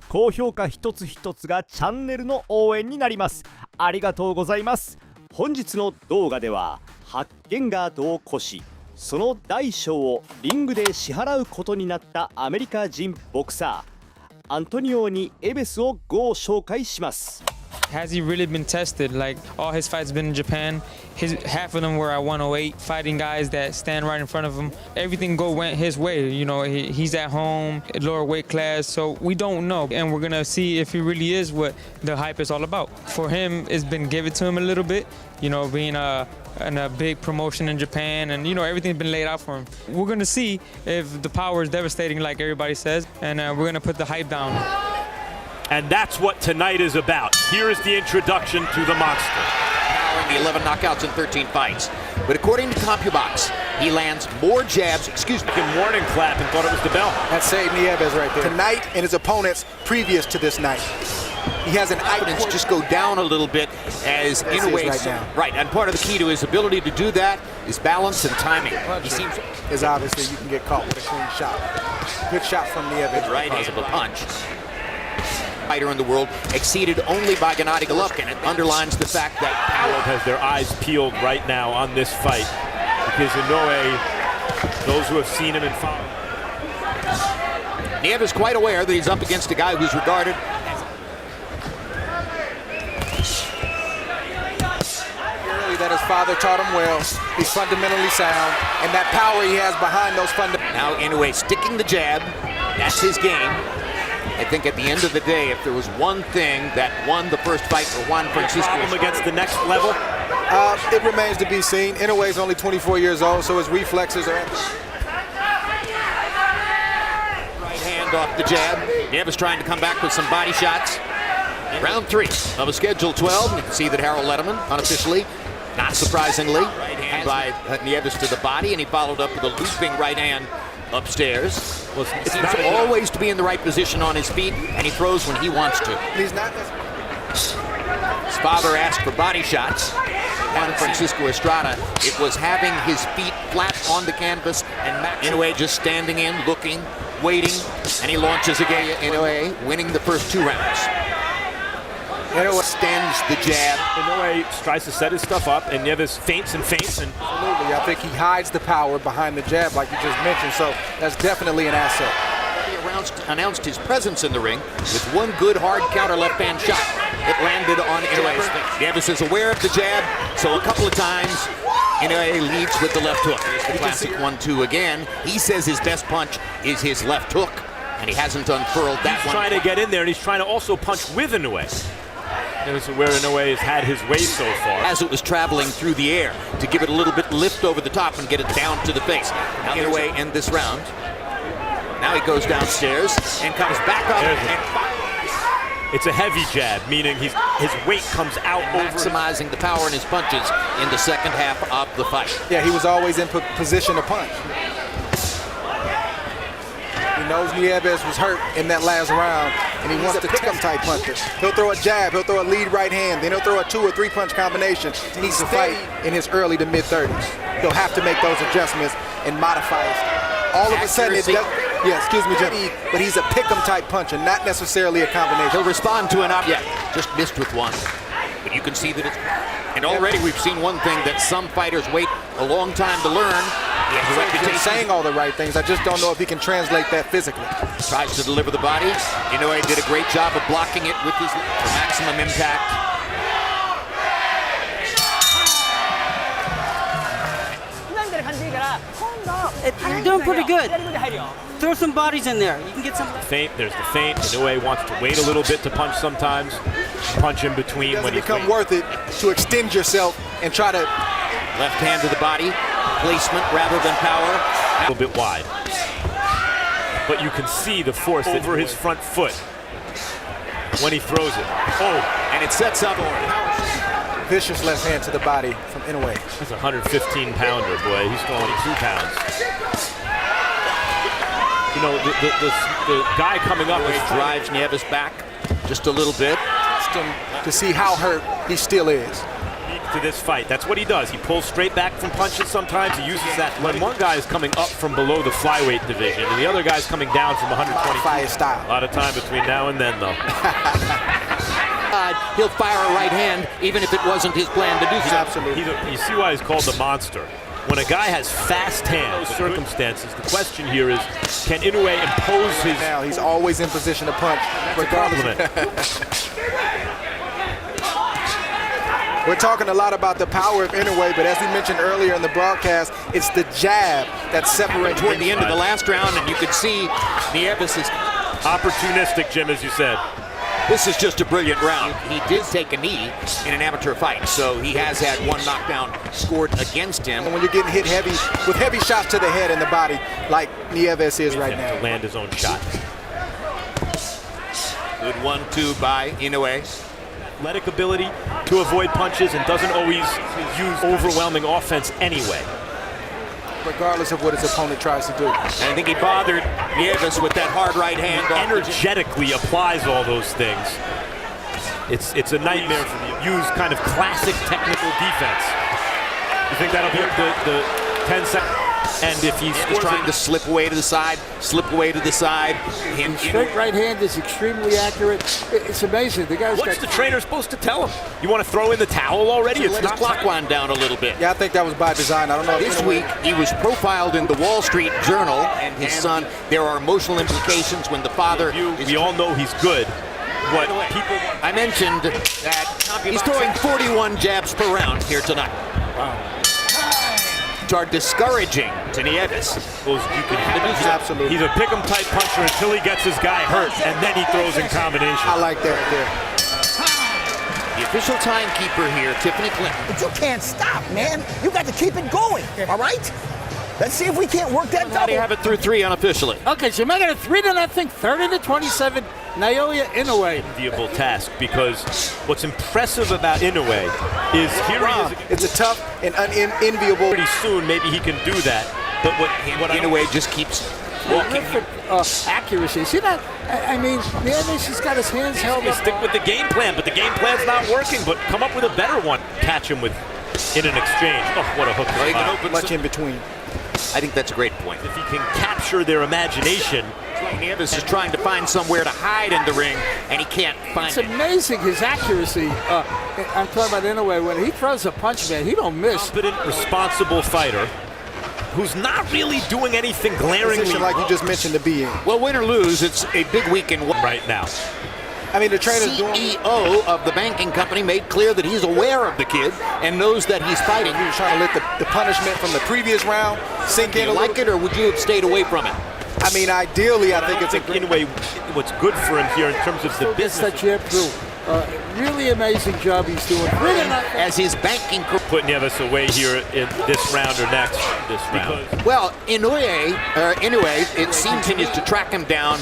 高評価一つ一つがチャンネルの応援になります。ありがとうございます。本日の動画ではハッゲンガードを越し、その大小をリングで支払うことになったアメリカ人ボクサーアントニオにエベスをご紹介します。Has he really been tested? Like, all his fights been in Japan. Half of them were at 108, fighting guys that stand right in front of him. Everything went his way. You know, he's at home, lower weight class, so we don't know. And we're gonna see if he really is what the hype is all about. For him, it's been given to him a little bit. You know, being in a big promotion in Japan, and you know, everything's been laid out for him. We're gonna see if the power is devastating, like everybody says, and we're gonna put the hype down. And that's what tonight is about. Here is the introduction to the monster. Powering the 11 knockouts in 13 fights. But according to CompuBox, he lands more jabs, Warning clap and thought it was the bell. That's Said Nieves right there. Tonight and his opponents previous to this night. He has an confidence just go down a little bit as Inoue right now. Right, and part of the key to his ability to do that is balance and timing. He seems is obviously you can get caught with a clean shot. Good shot from Nieves. Right hand of a punch. Fighter in the world, exceeded only by Gennady Golovkin. It underlines the fact that the world has their eyes peeled right now on this fight because Inoue, those who have seen him and followed. Nieves is quite aware that he's up against a guy who's regarded that his father taught him well. He's fundamentally sound, and that power he has behind those fundamentals. Now Inoue sticking the jab. That's his game. I think at the end of the day, if there was one thing that won the first fight for Juan Francisco against the next level, it remains to be seen. Inoue is only 24 years old, so his reflexes are. Right hand off the jab. Nieves trying to come back with some body shots. Round 3 of a schedule 12. You can see that Harold Letterman, unofficially, not surprisingly, right hand by Nieves to the body, and he followed up with a looping right hand upstairs. Well, he seems always to be in the right position on his feet, and he throws when he wants to. He's not. His father asked for body shots. Juan Francisco Estrada, it was having his feet flat on the canvas, and Inoue just standing in, looking, waiting, and he launches again. Inoue winning the first 2 rounds. Inoue extends the jab. Inoue tries to set his stuff up, and Nieves feints and feints. And absolutely, I think he hides the power behind the jab, like you just mentioned. So that's definitely an asset. He announced his presence in the ring with one good hard counter left hand shot. It landed on Inoue's face. Nieves is aware of the jab, so a couple of times Inoue leads with the left hook. Here's the classic 1-2 again. He says his best punch is his left hook, and he hasn't unfurled that one. He's trying to get in there, and he's trying to also punch with Inoue. This is where Inoue has had his way so far. As it was traveling through the air to give it a little bit lift over the top and get it down to the face. Now Inoue in this round. Now he goes downstairs and comes back up and fires. It's a heavy jab, meaning his weight comes out maximizing the power in his punches in the second half of the fight. Yeah, he was always in position to punch. He knows Nieves was hurt in that last round, and he wants to pick him type puncher. He'll throw a jab, he'll throw a lead right hand, then he'll throw a 2 or 3 punch combination. He needs to fight in his early to mid 30s. He'll have to make those adjustments and modify it. All of a sudden, it does. Yeah, excuse me, Jimmy, but he's a pick-em type puncher, not necessarily a combination. He'll respond to an up. Yeah, just missed with one. But you can see that it's. And already we've seen one thing that some fighters wait a long time to learn. He's saying all the right things. I just don't know if he can translate that physically. Tries to deliver the body. Inoue did a great job of blocking it with his for maximum impact. You're doing pretty good. Throw some bodies in there. You can get some. Feint. There's the feint. Inoue wants to wait a little bit to punch sometimes. Punch in between. It doesn't become worth it to extend yourself and try to. Left hand to the body. Placement rather than power. A little bit wide. But you can see the force over his front foot when he throws it. Oh, and it sets up. Vicious left hand to the body from Inoue. That's a 115-pounder, boy. He's throwing 2 pounds. You know, the guy coming up drives Nieves back just a little bit. To see how hurt he still is. to this fight. That's what he does. He pulls straight back from punches sometimes. He uses that. When one guy is coming up from below the flyweight division and the other guy's coming down from 120. Fire style. A lot of time between now and then, though. He'll fire a right hand, even if it wasn't his plan to do so. Absolutely. You see why he's called the monster. When a guy has fast hands, circumstances, the question here is, can Inoue impose his... Now he's always in position to punch. We're talking a lot about the power of Inoue, but as we mentioned earlier in the broadcast, it's the jab that separates. Toward the end of the last round, and you could see Nieves is opportunistic, Jim, as you said. This is just a brilliant round. He did take a knee in an amateur fight, so he has had one knockdown scored against him. And when you're getting hit heavy, with heavy shots to the head and the body, like Nieves is right now. To land his own shot. Good 1-2 by Inoue. Athletic ability to avoid punches and doesn't always use overwhelming offense anyway. Regardless of what his opponent tries to do. And I think he bothered Nieves with that hard right hand. Energetically applies all those things. It's a nightmare for me. Use kind of classic technical defense. You think that'll be the 10 seconds? And if he's trying to slip away to the side, Straight right hand is extremely accurate. It's amazing. The guy's What's the trainer supposed to tell him? You want to throw in the towel already? It's let his clock wind down a little bit. Yeah, I think that was by design. I don't know. This week, he was profiled in the Wall Street Journal, and his son, there are emotional implications when the father we all know he's good. What people... I mentioned that he's throwing 41 jabs per round here tonight. Wow. Are discouraging to Nieves. Absolutely. He's a pick-em type puncher until he gets his guy hurt, and then he throws in combination. I like that there. The official timekeeper here, Tiffany Clinton. But you can't stop, man. You got to keep it going, all right? Let's see if we can't work that How do you have it through 3 unofficially? Okay, so you're making it 3-0, 30-27. Naoya Inoue. Enviable task, because what's impressive about Inoue is here he is. It's a tough and unenviable. Pretty soon, maybe he can do that. But what Inoue just keeps walking. Terrific accuracy. See that? I mean, Nieves has got his hands held They up. stick with the game plan, but the game plan's not working. But come up with a better one. Catch him with in an exchange. Oh, what a hook! Much in between. I think that's a great point. If he can capture their imagination. Nieves is trying to find somewhere to hide in the ring, and he can't find it. It's amazing his accuracy. I'm talking about Inoue. When he throws a punch, man, he don't miss. Confident, responsible fighter who's not really doing anything glaringly Position like you just mentioned to be in. Well, win or lose, it's a big week in right now. I mean, the trainer's doing. CEO of the banking company made clear that he's aware of the kid and knows that he's fighting. He was trying to let the punishment from the previous round sink in. Do you like it, or would you have stayed away from it? I mean, ideally, I think it's a in a way what's good for him here in terms of the business. That jab through. Really amazing job he's doing. As his banking career. Put Nieves away here in this round or next this round. Well, Inoue, it seems continues to track him down,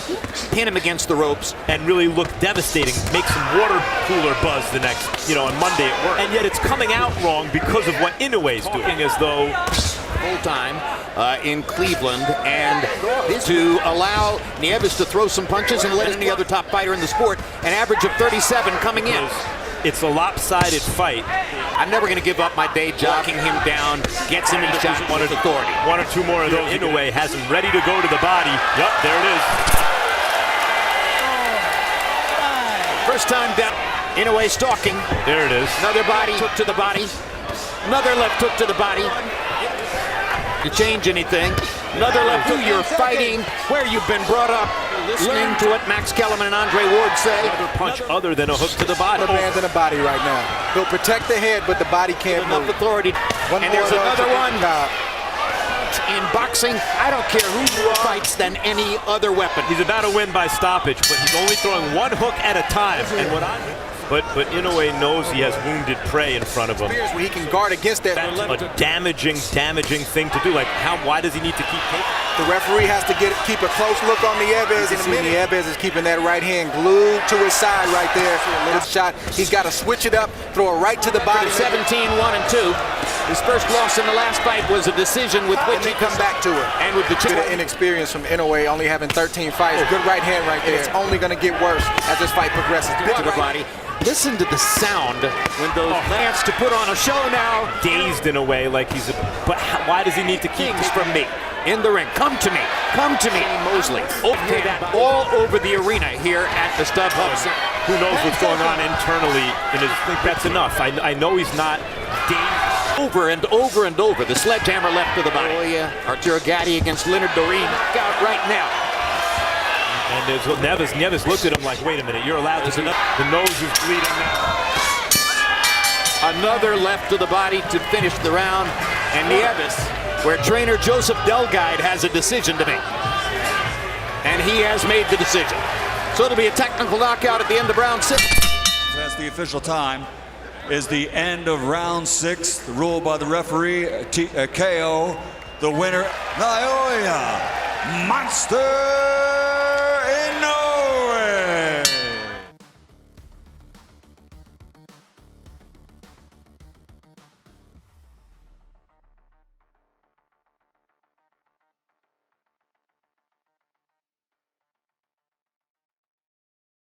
pin him against the ropes, and really look devastating. Make some water cooler buzz the next, on Monday at work. And yet it's coming out wrong because of what Inoue's doing, as though full time in Cleveland, and to allow Nieves to throw some punches and let any other top fighter in the sport, an average of 37 coming in. It's a lopsided fight. I'm never going to give up my day jogging him down, gets him in the shot with authority. 1 or 2 more of those. Inoue has him ready to go to the body. Yep, there it is. First time down. Inoue stalking. There it is. Another body took to the body. Another left hook to the body. To change anything. Another left hook. You're fighting where you've been brought up. Listening to what Max Kellerman and Andre Ward say. Another punch other than a hook to the body. Abandon the body right now. He'll protect the head, but the body can't move. Enough authority. And there's another one. In boxing, I don't care who fights than any other weapon. He's about to win by stoppage, but he's only throwing 1 hook at a time. And But Inoue knows he has wounded prey in front of him. Where he can guard against that. That's a damaging thing to do. Like, why does he need to keep taking? The referee has to keep a close look on Nieves in a minute. Nieves is keeping that right hand glued to his side right there for a little shot. He's got to switch it up, throw it right to the body. 17, 1 and 2. His first loss in the last fight was a decision with which He come back to it. and with the Bit of inexperience from Inoue, only having 13 fights. Good right hand right there. It's only going to get worse as this fight progresses. to the body. Listen to the sound when those lance to put on a show now. Dazed in a way, like he's a. But why does he need to keep Kings from me in the ring. Come to me. Come to me. Mosley. Hear that all over the arena here at the Stoppage. Who knows what's going on internally in his. That's enough. I know he's not dazed. Over and over and over. The sledgehammer left to the body. Oh, yeah. Arturo Gatti against Leonard Doreen. Out right now. And there's Neves looked at him like, wait a minute, you're allowed to do that. The nose is bleeding now. Another left to the body to finish the round. And Nieves, where trainer Joseph Delgado has a decision to make. And he has made the decision. So it'll be a technical knockout at the end of round 6. That's the official time. Is the end of round 6, ruled by the referee, KO. The winner, Inoue Monster